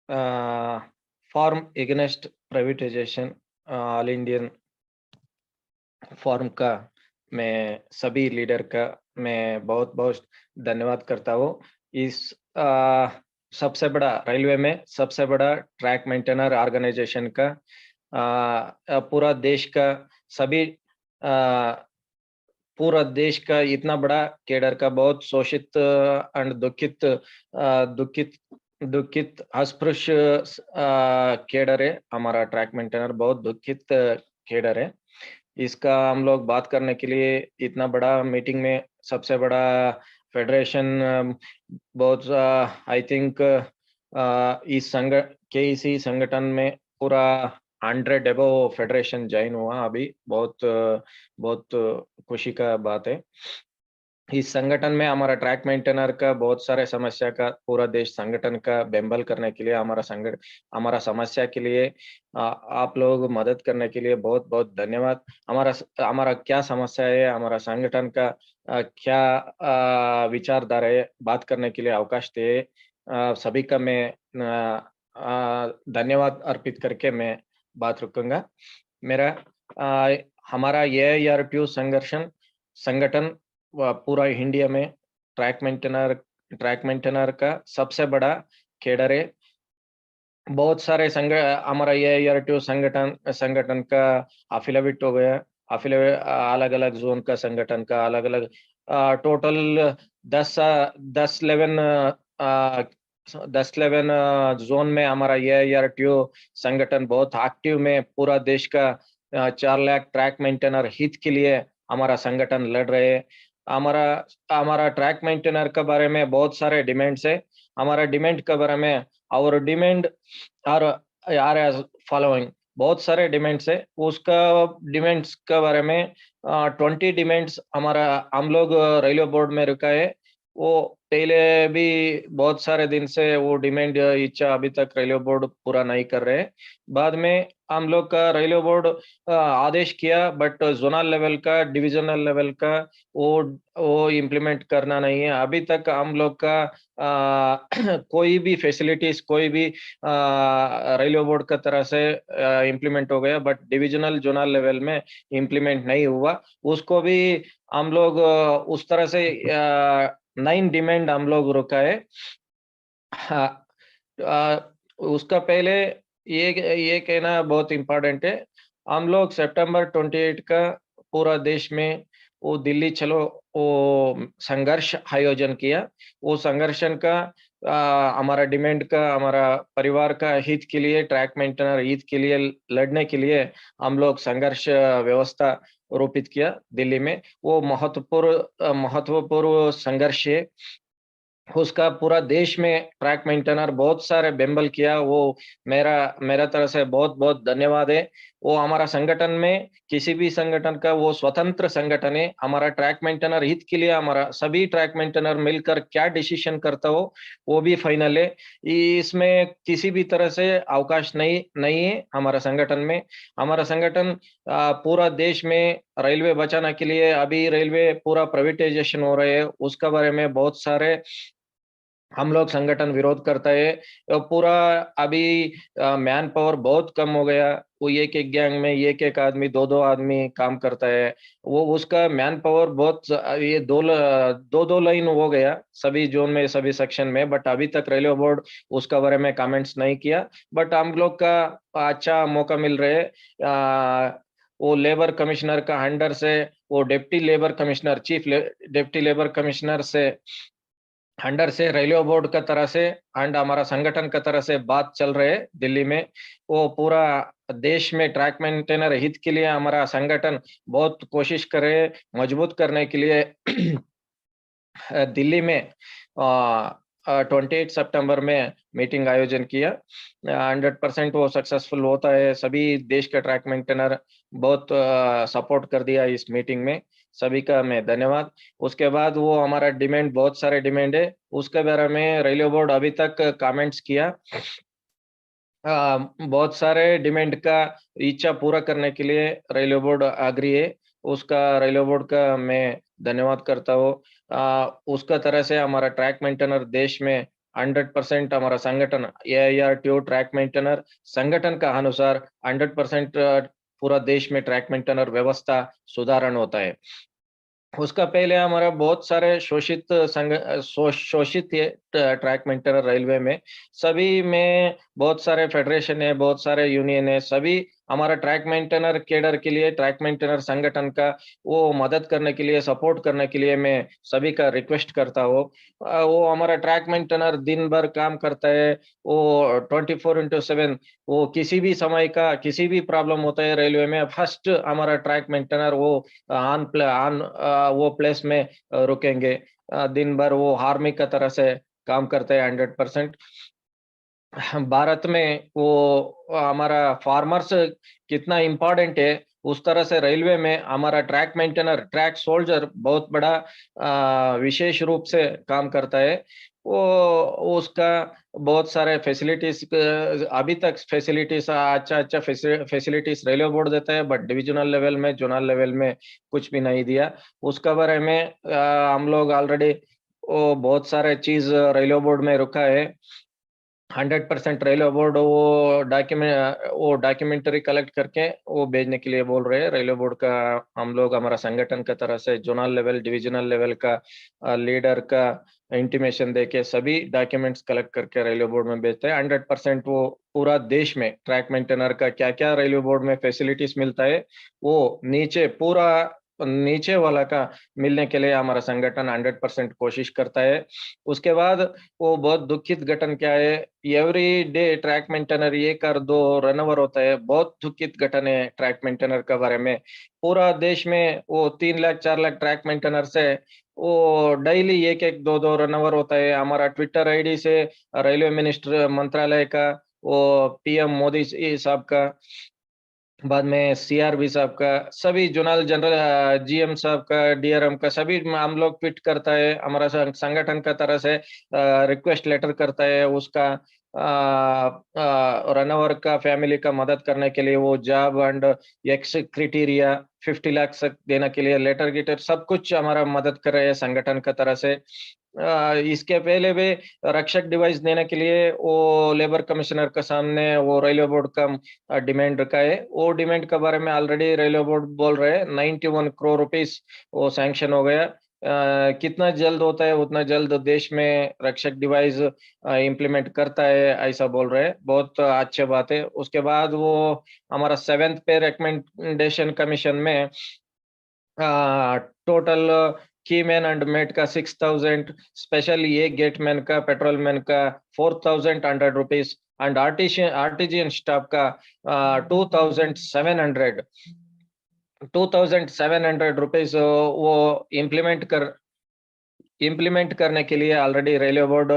Form against privatisation all Indian form का मैं सभी लीडर का मैं बहुत-बहुत धन्यवाद करता हूँ। इस सबसे बड़ा रेलवे में सबसे बड़ा ट्रैक मेंटेनर ऑर्गेनाइजेशन का पूरा देश का सभी पूरा देश का इतना बड़ा केडर का बहुत शोषित एंड दुखित दुखित अस्पृश्य केडर है। हमारा ट्रैक मेंटेनर बहुत दुखित केडर है। इसका हम लोग बात करने के लिए इतना बड़ा मीटिंग में सबसे बड़ा फेडरेशन बहुत आई थिंक इस संग केईसी संगठन में पूरा 100 अबव फेडरेशन जॉइन हुआ अभी बहुत खुशी का बात है। इस संगठन में हमारा ट्रैक मेंटेनर का बहुत सारे समस्या का पूरा देश संगठन का बेंबल करने के लिए हमारा समस्या के लिए आप लोग मदद करने के लिए बहुत-बहुत धन्यवाद। हमारा क्या समस्या है, हमारा संगठन का क्या विचारधारा है, बात करने के लिए अवकाश दिए सभी का मैं धन्यवाद अर्पित करके मैं बात रुकूँगा। मेरा हमारा एआईआरटीयू संगठन पूरा इंडिया में ट्रैक मेंटेनर का सबसे बड़ा केडर है। बहुत सारे हमारा एआईआरटीयू संगठन संगठन का एफिलिएट हो गया। अलग-अलग ज़ोन का संगठन का अलग-अलग टोटल 10 11 ज़ोन में हमारा एआईआरटीयू संगठन बहुत एक्टिव में पूरा देश का 4 लाख ट्रैक मेंटेनर हित के लिए हमारा संगठन लड़ रहे हैं। हमारा हमारा ट्रैक मेंटेनर के बारे में बहुत सारे डिमांड्स है। हमारा डिमांड के बारे में और demand are are as following बहुत सारे डिमांड्स है। उसका डिमांड्स के बारे में 20 डिमांड्स हमारा हम लोग रेलवे बोर्ड में रखा है। वो पहले भी बहुत सारे दिन से वो डिमांड इच्छा अभी तक रेलवे बोर्ड पूरा नहीं कर रहे। बाद में हम लोग का रेलवे बोर्ड आदेश किया बट ज़ोनल लेवल का, डिविज़नल लेवल का वो इम्प्लीमेंट करना नहीं है। अभी तक हम लोग का कोई भी फैसिलिटीज़ कोई भी रेलवे बोर्ड का तरह से इम्प्लीमेंट हो गया बट डिविज़नल, ज़ोनल लेवल में इम्प्लीमेंट नहीं हुआ। उसको भी हम लोग उस तरह से 9 डिमांड हम लोग रखा है। हाँ, उसका पहले ये कहना बहुत इम्पोर्टेंट है। हम लोग सितंबर 28 का पूरा देश में वो दिल्ली चलो वो संघर्ष आयोजन किया। वो संघर्षण का हमारा डिमांड का हमारा परिवार का हित के लिए ट्रैक मेंटेनर हित के लिए लड़ने के लिए हम लोग संघर्ष व्यवस्था रोपित किया दिल्ली में। वो महत्वपूर्ण संघर्ष है। उसका पूरा देश में ट्रैक मेंटेनर बहुत सारे बेंबल किया वो मेरा मेरा तरफ से बहुत-बहुत धन्यवाद है। वो हमारा संगठन में किसी भी संगठन का वो स्वतंत्र संगठन है। हमारा ट्रैक मेंटेनर हित के लिए हमारा सभी ट्रैक मेंटेनर मिलकर क्या डिसीजन करता हो, वो भी फाइनल है। इसमें किसी भी तरह से अवकाश नहीं नहीं है हमारा संगठन में। हमारा संगठन पूरा देश में रेलवे बचाने के लिए अभी रेलवे पूरा प्राइवेटाइजेशन हो रहे है, उसके बारे में बहुत सारे हम लोग संगठन विरोध करता है। पूरा अभी मैन पावर बहुत कम हो गया। वो एक-एक गैंग में एक-एक आदमी, 2-2 आदमी काम करता है। वो उसका मैन पावर बहुत ये 2-2 लाइन हो गया, सभी ज़ोन में, सभी सेक्शन में, बट अभी तक रेलवे बोर्ड उसका बारे में कमेंट्स नहीं किया। बट हम लोग का अच्छा मौका मिल रहा है। वो लेबर कमिश्नर का अंडर से वो deputy labour commissioner, deputy labour commissioner से अंडर से रेलवे बोर्ड का तरह से एंड हमारा संगठन का तरह से बात चल रहे है दिल्ली में। वो पूरा देश में ट्रैक मेंटेनर हित के लिए हमारा संगठन बहुत कोशिश करे मजबूत करने के लिए दिल्ली में 28 सितंबर में मीटिंग आयोजन किया। 100% वो सक्सेसफुल होता है। सभी देश के ट्रैक मेंटेनर बहुत सपोर्ट कर दिया इस मीटिंग में। सभी का मैं धन्यवाद। उसके बाद वो हमारा डिमांड बहुत सारे डिमांड है। उसके बारे में रेलवे बोर्ड अभी तक कमेंट्स किया। बहुत सारे डिमांड का इच्छा पूरा करने के लिए रेलवे बोर्ड एग्री है। उसका रेलवे बोर्ड का मैं धन्यवाद करता हूँ। उसका तरह से हमारा ट्रैक मेंटेनर देश में 100% हमारा संगठन AIRTO ट्रैक मेंटेनर संगठन का अनुसार 100% पूरा देश में ट्रैक मेंटेनर व्यवस्था सुधारण होता है। उसका पहले हमारा बहुत सारे शोषित ये ट्रैक मेंटेनर रेलवे में, सभी में बहुत सारे फेडरेशन है, बहुत सारे यूनियन है, सभी हमारा ट्रैक मेंटेनर कैडर के लिए, ट्रैक मेंटेनर संगठन का वो मदद करने के लिए, सपोर्ट करने के लिए मैं सभी का रिक्वेस्ट करता हूँ। वो हमारा ट्रैक मेंटेनर दिन भर काम करता है, वो 24/7 वो किसी भी समय का किसी भी प्रॉब्लम होता है रेलवे में, फर्स्ट हमारा ट्रैक मेंटेनर वो वो प्लेस में रुकेंगे। दिन भर वो आर्मी का तरह से काम करते हैं 100%। भारत में वो हमारा फार्मर्स कितना इम्पोर्टेंट है, उस तरह से रेलवे में हमारा ट्रैक मेंटेनर, ट्रैक सोल्जर बहुत बड़ा विशेष रूप से काम करता है। वो उसका बहुत सारे फैसिलिटीज़ अभी तक फैसिलिटीज़ अच्छा-अच्छा फैसिलिटीज़ रेलवे बोर्ड देता है, बट डिविज़नल लेवल में, ज़ोनल लेवल में कुछ भी नहीं दिया। उसका बारे में हम लोग ऑलरेडी वो बहुत सारे चीज़ रेलवे बोर्ड में रुका है। 100% रेलवे बोर्ड वो डॉक्यूमेंटरी कलेक्ट करके वो भेजने के लिए बोल रहे हैं। रेलवे बोर्ड का हम लोग हमारा संगठन का तरह से ज़ोनल लेवल, डिविज़नल लेवल का लीडर का इंटीमेशन देके सभी डॉक्यूमेंट्स कलेक्ट करके रेलवे बोर्ड में भेजते हैं। 100% वो पूरा देश में ट्रैक मेंटेनर का क्या-क्या रेलवे बोर्ड में फैसिलिटीज़ मिलता है, वो नीचे वाला का मिलने के लिए हमारा संगठन 100% कोशिश करता है। उसके बाद वो बहुत दुखित घटन क्या है, एवरी डे ट्रैक मेंटेनर 1 और 2 रनओवर होता है। बहुत दुखित घटन है ट्रैक मेंटेनर के बारे में। पूरा देश में वो 3 लाख 4 लाख ट्रैक मेंटेनर से वो डेली 1-1 2-2 रनओवर होता है। हमारा ट्विटर आईडी से रेलवे मिनिस्टर मंत्रालय का, वो पीएम मोदी जी साहब का, बाद में सीआरबी साहब का, सभी जोनल जनरल जीएम साहब का, डीआरएम का, सभी हम लोग ट्वीट करता है। हमारा संगठन का तरह से रिक्वेस्ट लेटर करता है उसका रनओवर का फैमिली का मदद करने के लिए, वो job and x criteria 50 lakh तक देने के लिए लेटर गिटर सब कुछ हमारा मदद कर रहे हैं संगठन का तरह से। इसके पहले भी रक्षक डिवाइस देने के लिए वो लेबर कमिश्नर के सामने वो रेलवे बोर्ड का डिमांड रखा है। वो डिमांड के बारे में ऑलरेडी रेलवे बोर्ड बोल रहे हैं 91 करोड़ रुपीस वो सैंक्शन हो गया। कितना जल्द होता है उतना जल्द देश में रक्षक डिवाइस इम्प्लीमेंट करता है, ऐसा बोल रहे हैं। बहुत अच्छी बात है। उसके बाद वो हमारा 7th पे रिकमेंडेशन कमीशन में टोटल कीमैन एंड मेट का 6000, स्पेशल ये गेटमैन का, पेट्रोलमैन का 4100 रुपीस एंड आर्टिजियन स्टाफ का 2700 रुपीस वो इम्प्लीमेंट करने के लिए ऑलरेडी रेलवे बोर्ड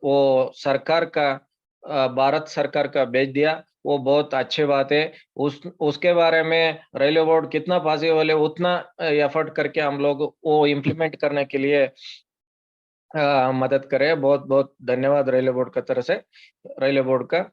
वो सरकार का भारत सरकार का भेज दिया। वो बहुत अच्छी बात है। उसके बारे में रेलवे बोर्ड कितना पॉसिबल है उतना एफर्ट करके हम लोग वो इम्प्लीमेंट करने के लिए मदद करें। बहुत-बहुत धन्यवाद रेलवे बोर्ड का तरफ से, रेलवे बोर्ड का।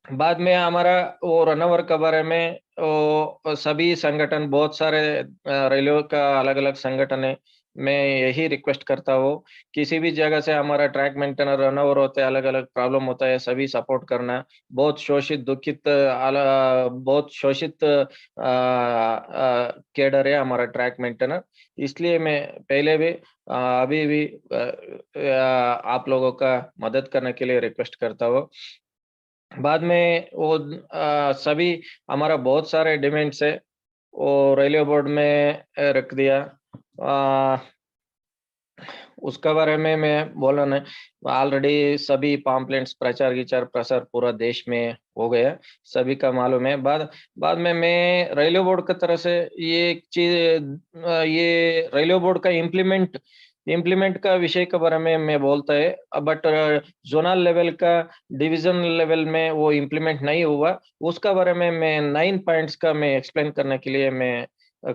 बाद में हमारा वो रनओवर के बारे में वो सभी संगठन बहुत सारे रेलवे का अलग-अलग संगठन है। मैं यही रिक्वेस्ट करता हूँ, किसी भी जगह से हमारा ट्रैक मेंटेनर रनओवर होते हैं, अलग-अलग प्रॉब्लम होता है, सभी सपोर्ट करना। बहुत शोषित कैडर है हमारा ट्रैक मेंटेनर। इसलिए मैं पहले भी अभी भी आप लोगों का मदद करने के लिए रिक्वेस्ट करता हूँ। बाद में वो सभी हमारा बहुत सारे डिमांड्स है, वो रेलवे बोर्ड में रख दिया। अ, उसके बारे में मैं बोला नहीं, ऑलरेडी सभी पॉम्पलेट्स प्रचार-विचार प्रसार पूरा देश में हो गया, सभी का मालूम है। बाद बाद में मैं रेलवे बोर्ड की तरफ से ये एक चीज़ ये रेलवे बोर्ड का इम्प्लीमेंट इम्प्लीमेंट का विषय के बारे में मैं बोलता है, बट ज़ोनल लेवल का, डिवीज़न लेवल में वो इम्प्लीमेंट नहीं हुआ। उसका बारे में मैं 9 पॉइंट्स का मैं एक्सप्लेन करने के लिए मैं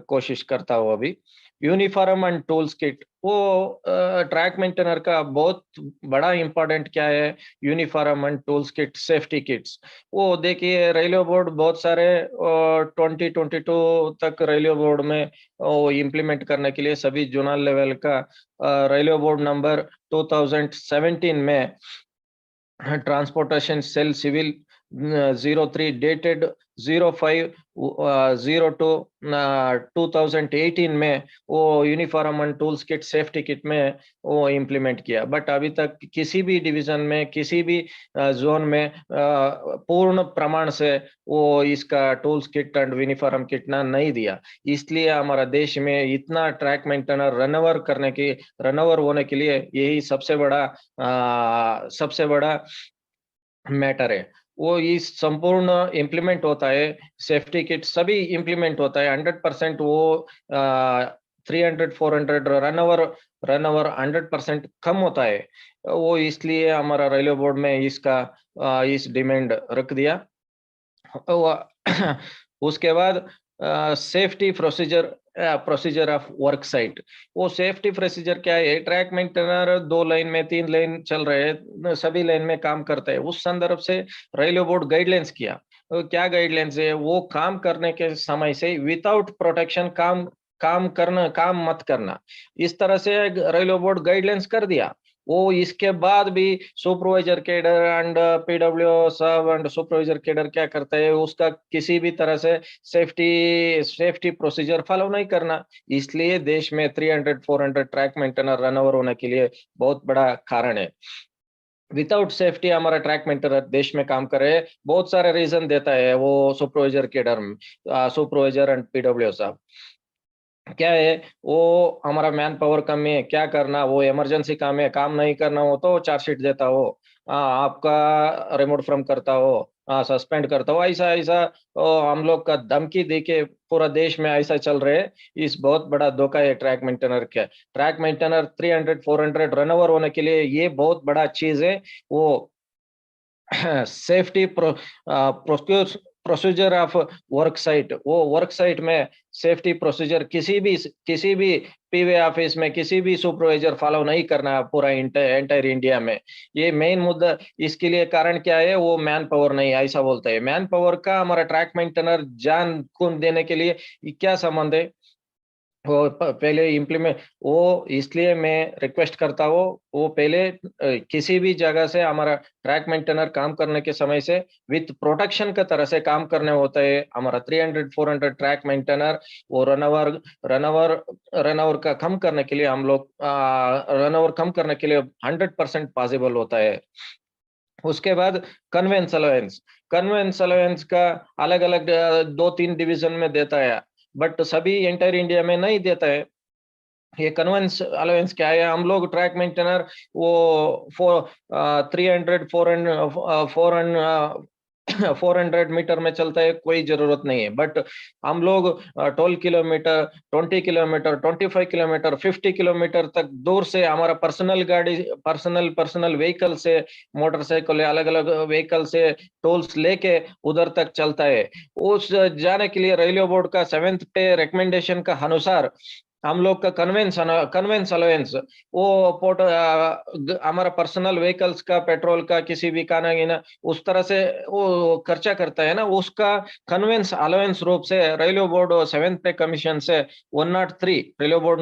कोशिश करता हूँ अभी। यूनिफॉर्म एंड टूल्स किट, वो ट्रैक मेंटेनर का बहुत बड़ा इंपॉर्टेंट क्या है, uniform and tools kit, safety kits. वो देखिए रेलवे बोर्ड बहुत सारे 2022 तक रेलवे बोर्ड में वो इम्प्लीमेंट करने के लिए सभी जोनल लेवल का रेलवे बोर्ड नंबर 2017 में ट्रांसपोर्टेशन सेल सिविल 03 डेटेड 05/02 2018 में वो uniform and tools kit, safety kit में वो इम्प्लीमेंट किया। बट अभी तक किसी भी डिवीजन में, किसी भी जोन में पूर्ण प्रमाण से वो इसका tools kit and uniform kit ना नहीं दिया। इसलिए हमारा देश में इतना ट्रैक मेंटेनर रनओवर होने के लिए यही सबसे बड़ा मैटर है। वो इस संपूर्ण इम्प्लीमेंट होता है, सेफ्टी किट सभी इम्प्लीमेंट होता है 100%। वो 300-400 रन ओवर 100% कम होता है। वो इसलिए हमारा रेलवे बोर्ड में इस डिमांड रख दिया। उसके बाद safety procedure of work site. वो सेफ्टी प्रोसीजर क्या है, ट्रैक मेंटेनर 2 लाइन में 3 लाइन चल रहे हैं, सभी लाइन में काम करते हैं। उस संदर्भ से रेलवे बोर्ड गाइडलाइंस किया। क्या गाइडलाइंस है, वो काम करने के समय से विदाउट प्रोटेक्शन काम मत करना, इस तरह से रेलवे बोर्ड गाइडलाइंस कर दिया। वो इसके बाद भी सुपरवाइजर कैडर एंड पीडब्ल्यू सब एंड सुपरवाइजर कैडर क्या करता है, उसका किसी भी तरह से सेफ्टी प्रोसीजर फॉलो नहीं करना। इसलिए देश में 300-400 ट्रैक मेंटेनर रन ओवर होने के लिए बहुत बड़ा कारण है। विदाउट सेफ्टी हमारा ट्रैक मेंटेनर देश में काम करे, बहुत सारे रीजन देता है वो सुपरवाइजर कैडर में, सुपरवाइजर एंड पीडब्ल्यू साहब। क्या है, वो हमारा मैन पावर कम है, क्या करना, वो इमरजेंसी काम है, काम नहीं करना हो तो चार्जशीट देता हो, आपका रिमोट फ्रॉम करता हो, सस्पेंड करता हो, ऐसा ऐसा हम लोग का धमकी दे के पूरा देश में ऐसा चल रहे हैं। इस बहुत बड़ा धोखा है ट्रैक मेंटेनर का। ट्रैक मेंटेनर 300-400 रन ओवर होने के लिए ये बहुत बड़ा चीज है। वो safety procedure of work site, वो वर्क साइट में सेफ्टी प्रोसीजर किसी भी पीवे ऑफिस में किसी भी सुपरवाइजर फॉलो नहीं करना पूरा एंटायर इंडिया में। ये मेन मुद्दा, इसके लिए कारण क्या है, वो मैन पावर नहीं, ऐसा बोलते हैं। मैन पावर का हमारा ट्रैक मेंटेनर जान को देने के लिए क्या संबंध है, वो पहले इम्प्लीमेंट, वो इसलिए मैं रिक्वेस्ट करता हूँ, वो पहले किसी भी जगह से हमारा ट्रैक मेंटेनर काम करने के समय से विथ प्रोटेक्शन का तरह से काम करने होता है। हमारा 300-400 ट्रैक मेंटेनर वो रन ओवर का कम करने के लिए हम लोग रन ओवर कम करने के लिए 100% पॉसिबल होता है। उसके बाद कन्वेंस अलाउंस का अलग अलग 2-3 डिवीजन में देता है, बट सभी एंटायर इंडिया में नहीं देता है। ये कन्वेंस अलाउंस क्या है, हम लोग ट्रैक मेंटेनर वो 300 400 400 मीटर में चलता है, कोई जरूरत नहीं है। बट हम लोग 12 किलोमीटर, 20 किलोमीटर, 25 किलोमीटर, 50 किलोमीटर तक दूर से हमारा पर्सनल गाड़ी, पर्सनल व्हीकल से, मोटरसाइकिल अलग अलग व्हीकल से टोल्स लेके उधर तक चलता है। उस जाने के लिए रेलवे बोर्ड का 7th पे रिकमेंडेशन का अनुसार हम लोग का कन्वेंस अलाउंस, वो हमारा पर्सनल व्हीकल्स का, पेट्रोल का, किसी भी खाना गिना उस तरह से वो खर्चा करता है ना, उसका कन्वेंस अलाउंस रूप से रेलवे बोर्ड 7th पे कमीशन से 103 रेलवे बोर्ड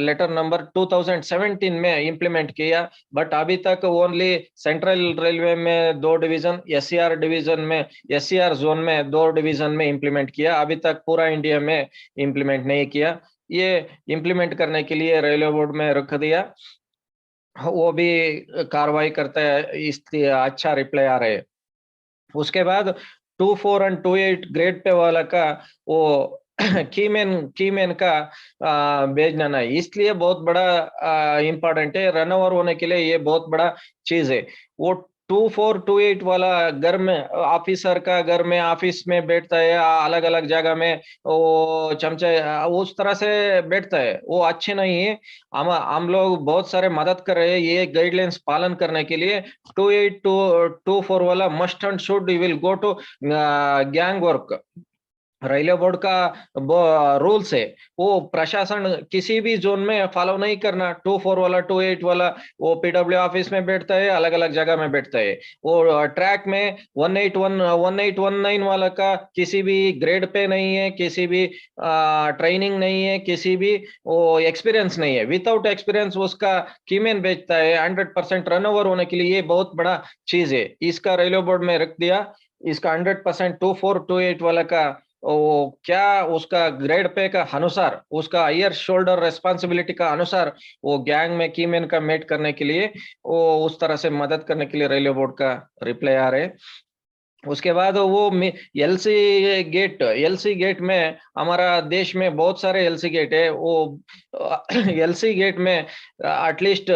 लेटर नंबर 2017 में इम्प्लीमेंट किया। बट अभी तक ओनली सेंट्रल रेलवे में 2 डिवीजन, एससीआर जोन में 2 डिवीजन में इम्प्लीमेंट किया, अभी तक पूरा इंडिया में इम्प्लीमेंट नहीं किया। ये इम्प्लीमेंट करने के लिए रेलवे बोर्ड में रख दिया, वो भी कार्रवाई करता है, इसलिए अच्छा रिप्लाई आ रहे हैं। उसके बाद 24 और 28 ग्रेड पे वाला का वो कीमैन का भेजना नहीं, इसलिए बहुत बड़ा इम्पोर्टेंट है। रन ओवर होने के लिए ये बहुत बड़ा चीज है। वो 2428 वाला घर में ऑफिसर का घर में ऑफिस में बैठता है, अलग अलग जगह में वो चमचे उस तरह से बैठता है, वो अच्छे नहीं है। हम लोग बहुत सारे मदद कर रहे हैं ये गाइडलाइंस पालन करने के लिए। 2824 वाला must and should will go to gang work, railway board का रूल्स है, वो प्रशासन किसी भी जोन में फॉलो नहीं करना। 24 वाला, 28 वाला, वो पीडब्ल्यू ऑफिस में बैठता है, अलग अलग जगह में बैठता है। वो ट्रैक में 1819 वाला का किसी भी ग्रेड पे नहीं है, किसी भी ट्रेनिंग नहीं है, किसी भी वो एक्सपीरियंस नहीं है। विदाउट एक्सपीरियंस उसका कीमेन बेचता है 100% रनओवर होने के लिए। ये बहुत बड़ा चीज है, इसका रेलवे बोर्ड में रख दिया। इसका 100% 2428 वाला का वो क्या, उसका ग्रेड पे का अनुसार, उसका हायर शोल्डर रेस्पॉन्सिबिलिटी का अनुसार वो गैंग में कीमैन का मेट करने के लिए, वो उस तरह से मदद करने के लिए रेलवे बोर्ड का रिप्लाई आ रहे हैं। उसके बाद वो एलसी गेट में, हमारा देश में बहुत सारे एलसी गेट है। वो एलसी गेट में एटलीस्ट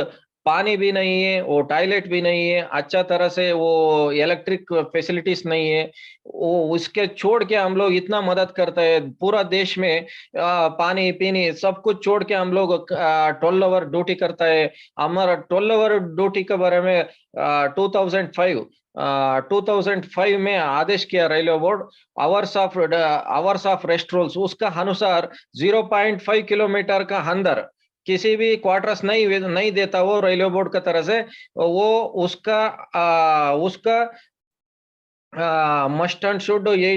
पानी भी नहीं है, वो टॉयलेट भी नहीं है, अच्छा तरह से वो इलेक्ट्रिक फैसिलिटीज नहीं है। वो उसके छोड़ के हम लोग इतना मदद करते हैं पूरा देश में। पानी पीनी सब कुछ छोड़ के हम लोग 12 आवर ड्यूटी करता है। हमारा 12 आवर ड्यूटी के बारे में 2005 2005 में आदेश किया railway board. Hours of rest rules उसका अनुसार 0.5 किलोमीटर का अंदर किसी भी क्वार्टर्स नहीं देता वो रेलवे बोर्ड का तरह से। वो उसका मस्ट एंड शुड ये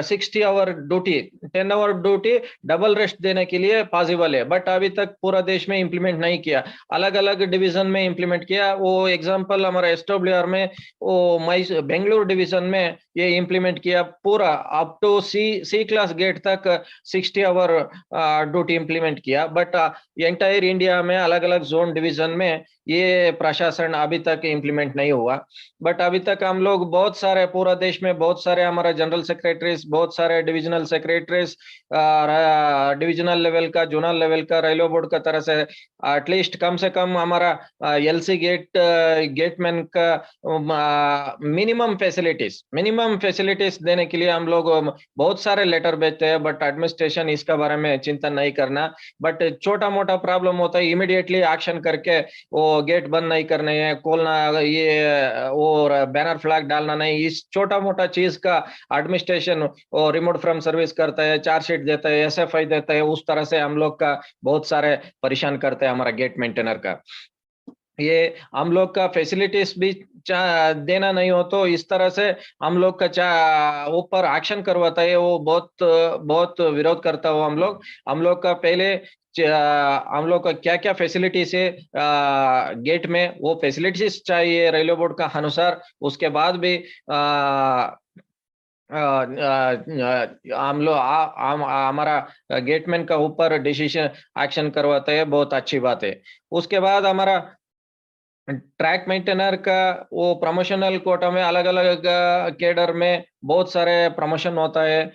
60 hour duty, 10 hour duty double rest देने के लिए पॉसिबल है, बट अभी तक पूरा देश में इंप्लीमेंट नहीं किया। अलग अलग डिवीजन में इंप्लीमेंट किया। वो एग्जांपल हमारा एसडब्ल्यूआर में, वो बेंगलुरु डिवीजन में ये इंप्लीमेंट किया पूरा up to C class gate तक 60 आवर ड्यूटी इंप्लीमेंट किया। बट एंटायर इंडिया में अलग अलग जोन डिवीजन में ये प्रशासन अभी तक इंप्लीमेंट नहीं हुआ। बट अभी तक हम लोग बहुत सारे, पूरा देश में बहुत सारे हमारा जनरल सेक्रेटरीज, बहुत सारे डिविजनल सेक्रेटरीज, डिविजनल लेवल का, जोनल लेवल का रेलवे बोर्ड का तरह से एटलीस्ट कम से कम हमारा एलसी गेटमैन का मिनिमम फैसिलिटीज देने के लिए हम लोग बहुत सारे लेटर भेजते हैं। बट एडमिनिस्ट्रेशन इसका बारे में चिंता नहीं करना। बट छोटा मोटा प्रॉब्लम होता है, इमीडिएटली एक्शन करके वो गेट बंद नहीं करने हैं, खोलना, ये वो बैनर फ्लैग डालना नहीं, इस छोटा मोटा चीज का एडमिनिस्ट्रेशन वो रिमोट फ्रॉम सर्विस करता है, चार्जशीट देता है, एसएफआई देता है। उस तरह से हम लोग का बहुत सारे परेशान करते हैं हमारा गेट मेंटेनर का। ये हम लोग का फैसिलिटीज भी देना नहीं हो तो इस तरह से हम लोग का ऊपर एक्शन करवाता है। वो बहुत बहुत विरोध करता हो हम लोग का पहले हम लोग का क्या क्या फैसिलिटीज है गेट में, वो फैसिलिटीज चाहिए रेलवे बोर्ड का अनुसार। उसके बाद भी हम लोग हमारा गेटमैन का ऊपर डिसीजन एक्शन करवाते हैं, बहुत अच्छी बात है। उसके बाद हमारा ट्रैक मेंटेनर का वो प्रमोशनल कोटा में अलग अलग कैडर में बहुत सारे प्रमोशन होता है।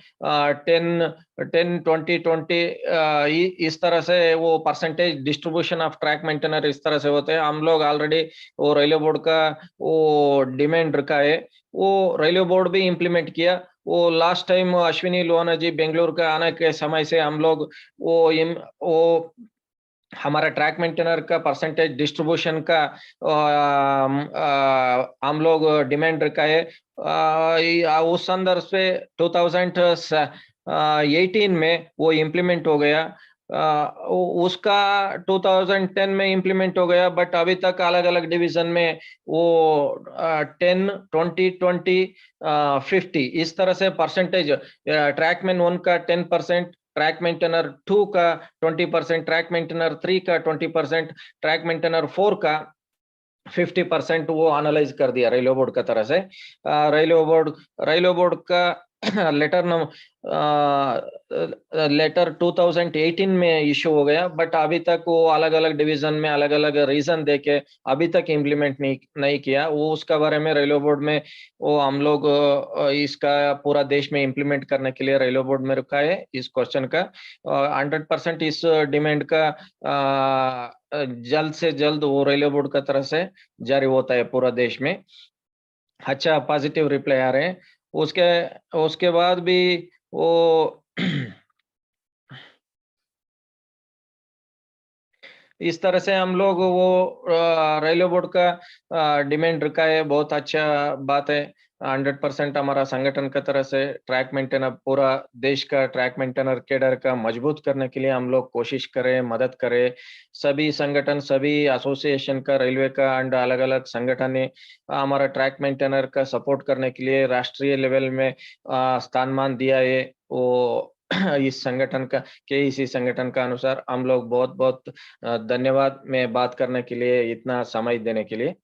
10 10 20 20 इस तरह से वो percentage distribution of track maintainer इस तरह से होते हैं। हम लोग ऑलरेडी वो रेलवे बोर्ड का वो डिमांड रखा है, वो रेलवे बोर्ड भी इम्प्लीमेंट किया। वो लास्ट टाइम अश्विनी लोहाना जी बेंगलुरु का आने के समय से हम लोग वो हमारा ट्रैक मेंटेनर का परसेंटेज डिस्ट्रीब्यूशन का हम लोग डिमांड रखा है। उस संदर्भ से 2018 में वो इम्प्लीमेंट हो गया। उसका 2010 में इम्प्लीमेंट हो गया, बट अभी तक अलग अलग डिवीजन में वो 10 20 20 50 इस तरह से परसेंटेज, ट्रैकमैन 1 का 10%, ट्रैक मेंटेनर 2 का 20%, ट्रैक मेंटेनर 3 का 20%, ट्रैक मेंटेनर 4 का 50% वो एनालाइज कर दिया रेलवे बोर्ड का तरह से। रेलवे बोर्ड का लेटर नंबर लेटर 2018 में इशू हो गया, बट अभी तक वो अलग अलग डिवीजन में अलग अलग रीजन देके अभी तक इम्प्लीमेंट नहीं किया। वो उसका बारे में रेलवे बोर्ड में वो हम लोग इसका पूरा देश में इम्प्लीमेंट करने के लिए रेलवे बोर्ड में रखा है इस क्वेश्चन का। 100% इस डिमांड का जल्द से जल्द वो रेलवे बोर्ड का तरफ से जारी होता है पूरा देश में। अच्छा पॉजिटिव रिप्लाई आ रहे हैं। उसके उसके बाद भी वो इस तरह से हम लोग वो रेलवे बोर्ड का डिमांड रखा है, बहुत अच्छा बात है। 100% हमारा संगठन का तरह से ट्रैक मेंटेनर पूरा देश का ट्रैक मेंटेनर कैडर का मजबूत करने के लिए हम लोग कोशिश करें, मदद करें। सभी संगठन, सभी एसोसिएशन का, रेलवे का एंड अलग-अलग संगठन ने हमारा ट्रैक मेंटेनर का सपोर्ट करने के लिए राष्ट्रीय लेवल में स्थान-मान दिया है। वो इस संगठन का केईसी संगठन का अनुसार हम लोग बहुत-बहुत धन्यवाद मैं बात करने के लिए, इतना समय देने के लिए।